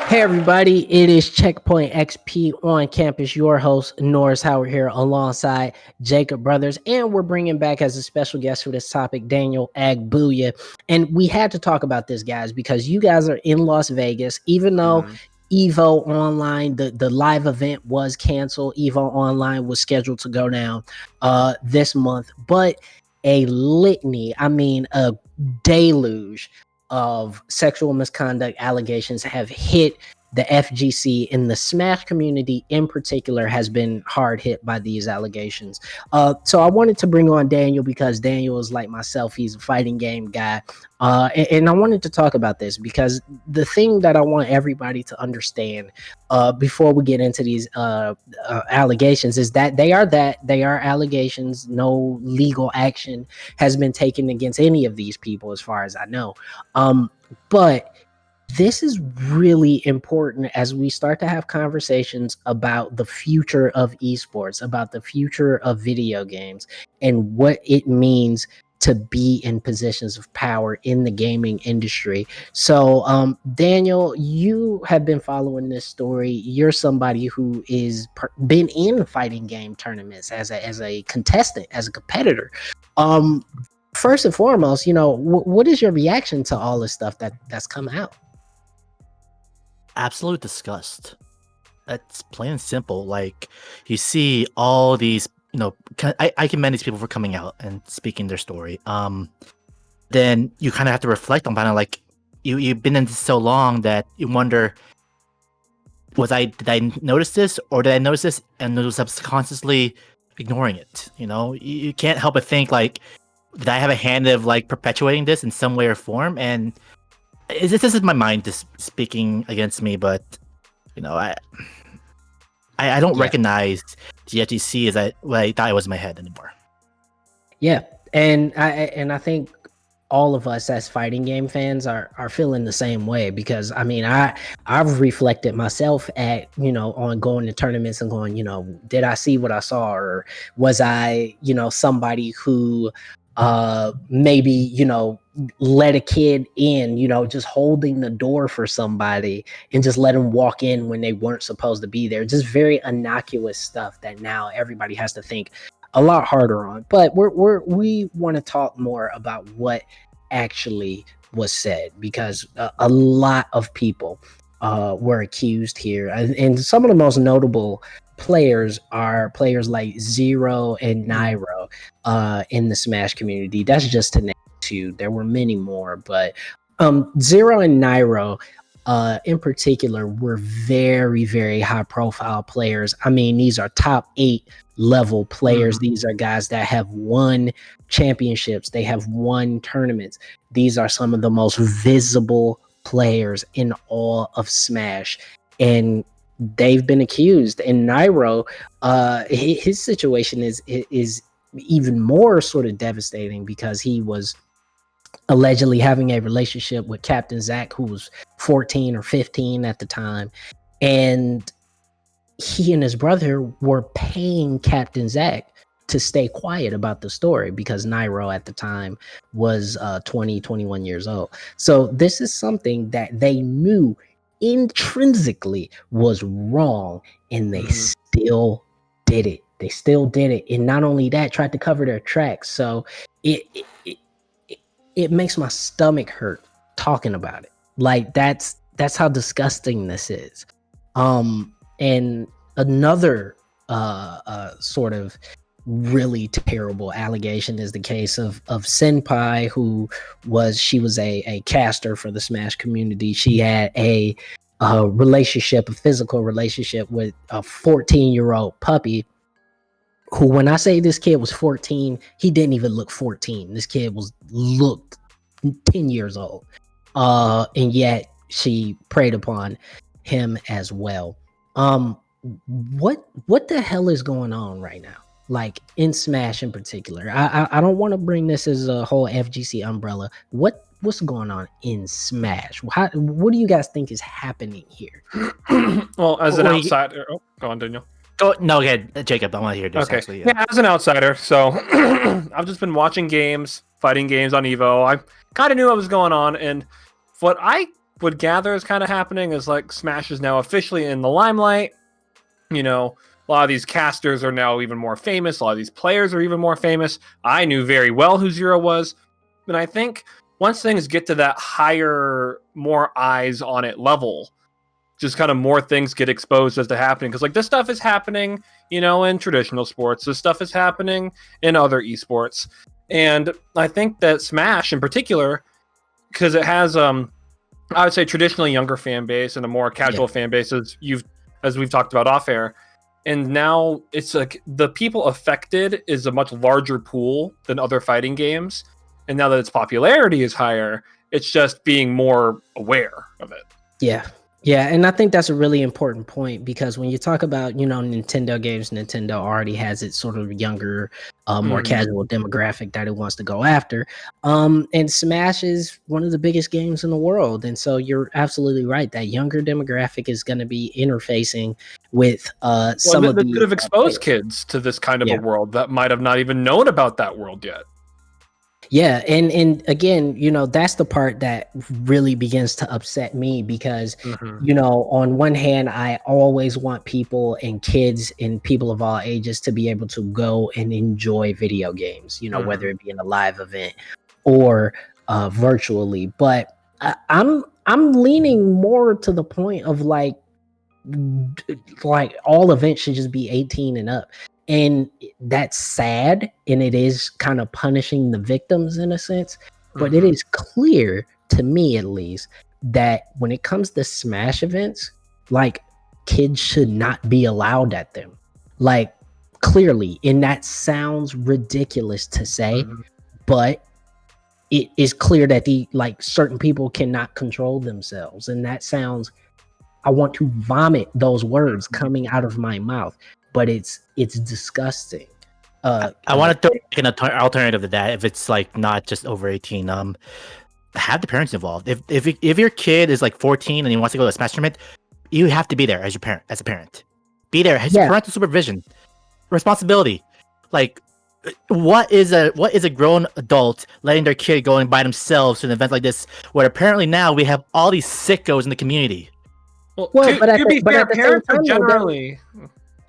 Hey everybody, it is Checkpoint XP on campus. Your host Norris Howard here alongside Jacob Brothers, and we're bringing back as a special guest for this topic Daniel Agbuya. And we had to talk about this, guys, because you guys are in Las Vegas. Even though Evo Online, the live event was canceled, Evo Online was scheduled to go down this month, but a litany, a deluge of sexual misconduct allegations have hit the FGC, and the Smash community in particular has been hard hit by these allegations. So I wanted to bring on Daniel because Daniel is like myself. He's a fighting game guy. And I wanted to talk about this because the thing that I want everybody to understand before we get into these allegations is that they are allegations. No legal action has been taken against any of these people as far as I know. But this is really important as we start to have conversations about the future of esports, about the future of video games, and what it means to be in positions of power in the gaming industry. So, Daniel, you have been following this story. You're somebody who is been in fighting game tournaments as a contestant, as a competitor. First and foremost, what is your reaction to all this stuff that's come out? Absolute disgust. That's plain and simple. Like, you see all these, I commend these people for coming out and speaking their story. Then you kind of have to reflect on kind of like you've been in this so long that you wonder, did I notice this, or did I notice this and was subconsciously ignoring it? You can't help but think like, did I have a hand of like perpetuating this in some way or form? And this is my mind just speaking against me, but I don't recognize the FGC as what I thought it was in my head anymore. Yeah, and I think all of us as fighting game fans are feeling the same way, because I've reflected myself at on going to tournaments and going, did I see what I saw, or was I somebody who maybe let a kid in, just holding the door for somebody and just let them walk in when they weren't supposed to be there. Just very innocuous stuff that now everybody has to think a lot harder on. But we want to talk more about what actually was said, because a lot of people were accused here, and some of the most notable players are players like Zero and Nairo in the Smash community. That's just to name two. There were many more, but Zero and Nairo in particular were very, very high profile players. These are top 8 level players. These are guys that have won championships. They have won tournaments. These are some of the most visible players in all of Smash, and they've been accused. And Nairo, his situation is even more sort of devastating, because he was allegedly having a relationship with Captain Zach, who was 14 or 15 at the time, and he and his brother were paying Captain Zach to stay quiet about the story, because Nairo at the time was 21 years old. So this is something that they knew intrinsically was wrong, and they still did it. And not only that, tried to cover their tracks. So it makes my stomach hurt talking about it. Like, that's how disgusting this is. And another sort of really terrible allegation is the case of Senpai, she was a caster for the Smash community. She had a physical relationship with a 14-year-old puppy, who, when I say this kid was 14, he didn't even look 14. This kid looked 10 years old. And yet she preyed upon him as well. What the hell is going on right now? Like, in Smash in particular. I don't want to bring this as a whole FGC umbrella. What's going on in Smash? What do you guys think is happening here? Well, as an outsider, go on, Daniel. No, Jacob, I want to hear this. Okay. Actually, yeah, as an outsider, so I've just been watching games, fighting games on Evo. I kind of knew what was going on, and what I would gather is kind of happening is like Smash is now officially in the limelight. You know, a lot of these casters are now even more famous. A lot of these players are even more famous. I knew very well who Zero was. And I think once things get to that higher, more eyes on it level, just kind of more things get exposed as to happening. Because like this stuff is happening, you know, in traditional sports. This stuff is happening in other esports. And I think that Smash in particular, because it has I would say traditionally younger fan base and a more casual fan base as we've talked about off air. And now it's like the people affected is a much larger pool than other fighting games. And now that its popularity is higher, it's just being more aware of it. Yeah. Yeah, and I think that's a really important point because when you talk about, you know, Nintendo games, Nintendo already has its sort of younger, more casual demographic that it wants to go after. And Smash is one of the biggest games in the world. And so you're absolutely right. That younger demographic is going to be interfacing with some of the... That could have exposed kids to this kind of a world that might have not even known about that world yet. Yeah, and again, you know, that's the part that really begins to upset me because, you know, on one hand, I always want people and kids and people of all ages to be able to go and enjoy video games, you know, whether it be in a live event or virtually. But I'm leaning more to the point of like all events should just be 18 and up. And that's sad, and it is kind of punishing the victims in a sense. But it is clear, to me at least, that when it comes to Smash events, like, kids should not be allowed at them. Like, clearly, and that sounds ridiculous to say, but it is clear that certain people cannot control themselves. And that sounds, I want to vomit those words coming out of my mouth. But it's disgusting. I want to throw an alternative to that. If it's like not just over 18, have the parents involved. If your kid is like 14 and he wants to go to a Smash tournament, you have to be there as a parent. Be there. Has parental supervision, responsibility. Like, what is a grown adult letting their kid go and by themselves to an event like this, where apparently now we have all these sickos in the community. Well, to be fair, parents are generally.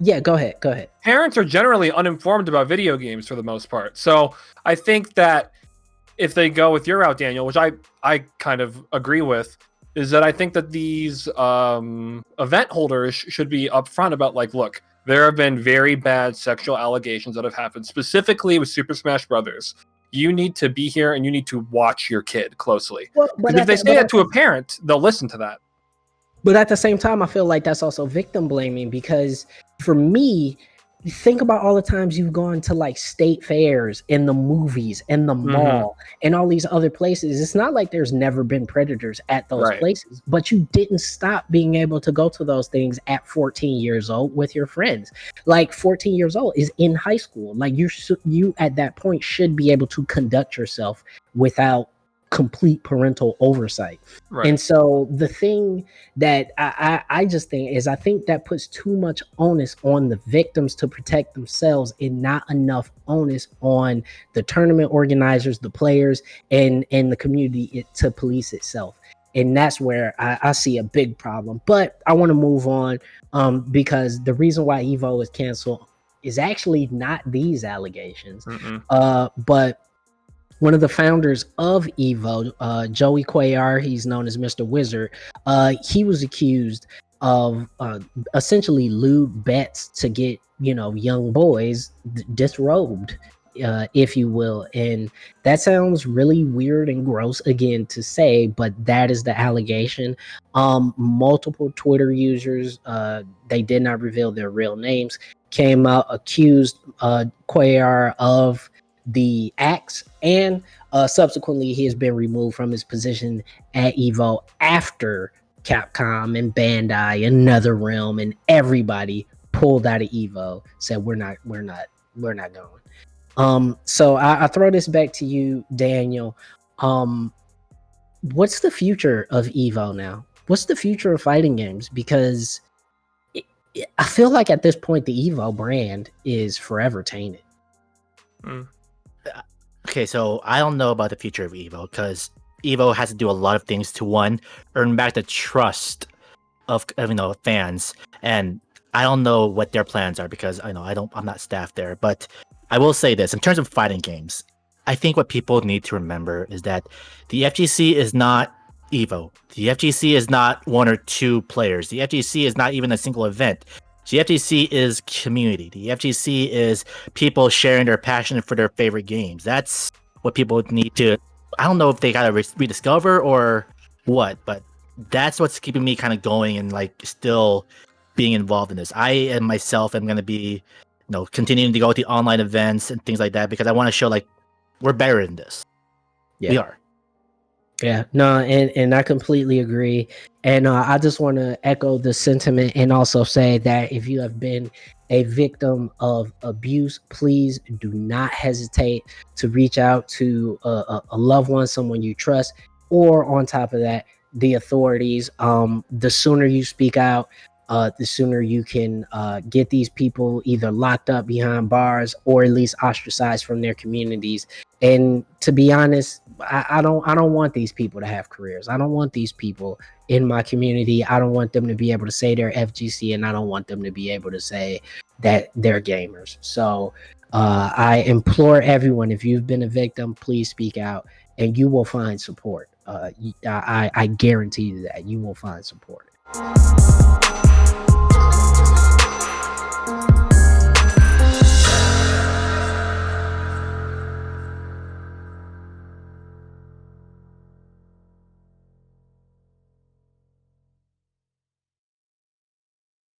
Yeah, go ahead. Parents are generally uninformed about video games for the most part. So I think that if they go with your route, Daniel, which I kind of agree with, is that I think that these event holders should be upfront about, like, look, there have been very bad sexual allegations that have happened, specifically with Super Smash Brothers. You need to be here and you need to watch your kid closely. Because if they say that to a parent, they'll listen to that. But at the same time, I feel like that's also victim blaming because for me, think about all the times you've gone to like state fairs and the movies and the mall and all these other places. It's not like there's never been predators at those places, but you didn't stop being able to go to those things at 14 years old with your friends. Like 14 years old is in high school. Like you at that point should be able to conduct yourself without complete parental oversight. And so the thing that I just think is I think that puts too much onus on the victims to protect themselves and not enough onus on the tournament organizers, the players, and the community to police itself. And that's where I see a big problem. But I want to move on because the reason why Evo is canceled is actually not these allegations, but one of the founders of Evo, Joey Cuellar, he's known as Mr. Wizard, he was accused of essentially lewd bets to get, you know, young boys disrobed, if you will. And that sounds really weird and gross again to say, but that is the allegation. Multiple Twitter users, they did not reveal their real names, came out, accused Cuellar of the acts, and subsequently he has been removed from his position at Evo after Capcom and Bandai and NetherRealm and everybody pulled out of Evo, said we're not going. So I throw this back to you, Daniel. What's the future of Evo now? What's the future of fighting games? Because I feel like at this point the Evo brand is forever tainted. Okay, so I don't know about the future of Evo because Evo has to do a lot of things to, one, earn back the trust of fans. And I don't know what their plans are, because I'm not staff there, but I will say this: in terms of fighting games, I think what people need to remember is that the FGC is not Evo. The FGC is not one or two players. The FGC is not even a single event. The FGC is community. The FGC is people sharing their passion for their favorite games. That's what people need to, I don't know if they gotta rediscover or what, but that's what's keeping me kind of going and like still being involved in this. I and myself am going to be, continuing to go to online events and things like that, because I want to show like we're better in this. Yeah. We are. Yeah, no, and I completely agree. And I just want to echo the sentiment and also say that if you have been a victim of abuse, please do not hesitate to reach out to a loved one, someone you trust, or on top of that, the authorities. The sooner you speak out, the sooner you can get these people either locked up behind bars or at least ostracized from their communities. And to be honest, I don't want these people to have careers. I don't want these people in my community. I don't want them to be able to say they're FGC, and I don't want them to be able to say that they're gamers. So I implore everyone, if you've been a victim, please speak out, and you will find support. I guarantee you that you will find support.